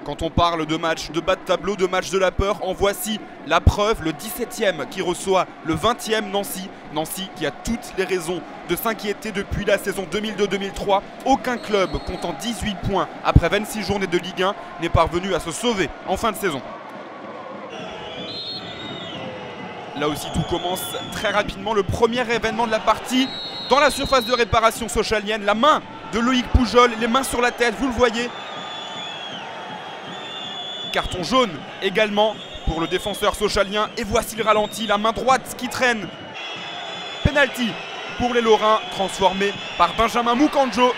Quand on parle de match de bas de tableau, de match de la peur, en voici la preuve, le 17e qui reçoit le 20e Nancy. Nancy qui a toutes les raisons de s'inquiéter depuis la saison 2002-2003. Aucun club comptant 18 points après 26 journées de Ligue 1 n'est parvenu à se sauver en fin de saison. Là aussi tout commence très rapidement, le premier événement de la partie dans la surface de réparation sochalienne. La main de Loïc Poujol, les mains sur la tête, vous le voyez. Carton jaune également pour le défenseur sochalien. Et voici le ralenti, la main droite qui traîne. Penalty pour les Lorrains, transformé par Benjamin Mukanjo.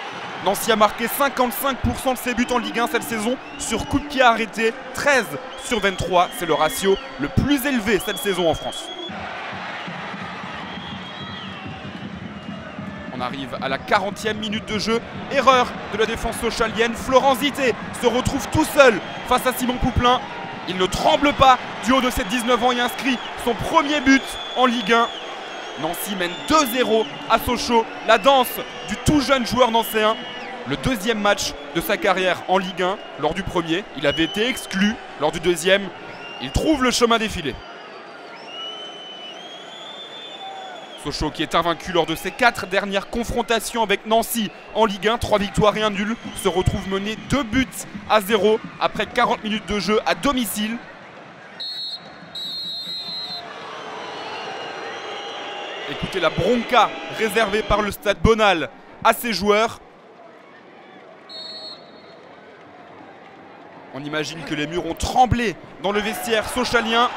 Nancy a marqué 55% de ses buts en Ligue 1 cette saison sur coup de pied arrêté, 13/23. C'est le ratio le plus élevé cette saison en France. On arrive à la 40e minute de jeu. Erreur de la défense sochalienne. Florent Zité se retrouve tout seul face à Simon Pouplin. Il ne tremble pas du haut de ses 19 ans et inscrit son premier but en Ligue 1. Nancy mène 2-0 à Sochaux. La danse du tout jeune joueur nancéen. Le deuxième match de sa carrière en Ligue 1. Lors du premier, il avait été exclu. Lors du deuxième, il trouve le chemin défilé. Sochaux qui est invaincu lors de ses 4 dernières confrontations avec Nancy en Ligue 1, 3 victoires et 1 nul, se retrouve mené 2-0 après 40 minutes de jeu à domicile. Écoutez la bronca réservée par le Stade Bonal à ses joueurs. On imagine que les murs ont tremblé dans le vestiaire sochalien.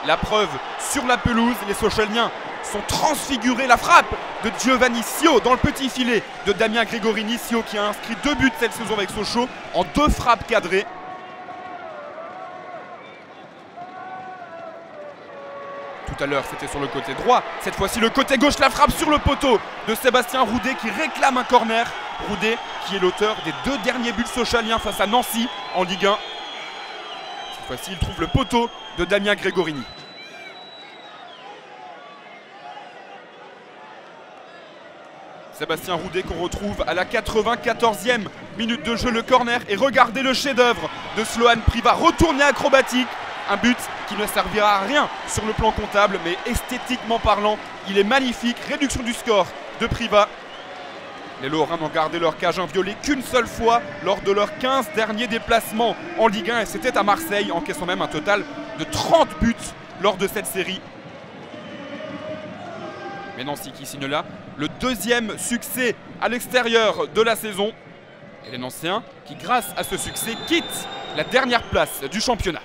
La preuve sur la pelouse, les Sochaliens sont transfigurés. La frappe de Giovanni Sio dans le petit filet de Damien Gregorini. Sio qui a inscrit 2 buts cette saison avec Sochaux en 2 frappes cadrées. Tout à l'heure c'était sur le côté droit, cette fois-ci le côté gauche, la frappe sur le poteau de Sébastien Roudet qui réclame un corner. Roudet qui est l'auteur des 2 derniers buts sochaliens face à Nancy en Ligue 1. Cette fois-ci il trouve le poteau de Damien Gregorini. Sébastien Roudet qu'on retrouve à la 94e minute de jeu, le corner, et regardez le chef-d'œuvre de Sloan Priva, retourné acrobatique. Un but qui ne servira à rien sur le plan comptable, mais esthétiquement parlant, il est magnifique. Réduction du score de Priva. Les Lorrains n'ont gardé leur cage inviolée qu'une seule fois lors de leurs 15 derniers déplacements en Ligue 1, et c'était à Marseille, encaissant même un total de 30 buts lors de cette série. Mais Nancy qui signe là le 2e succès à l'extérieur de la saison. Et les Nancéens qui, grâce à ce succès, quittent la dernière place du championnat.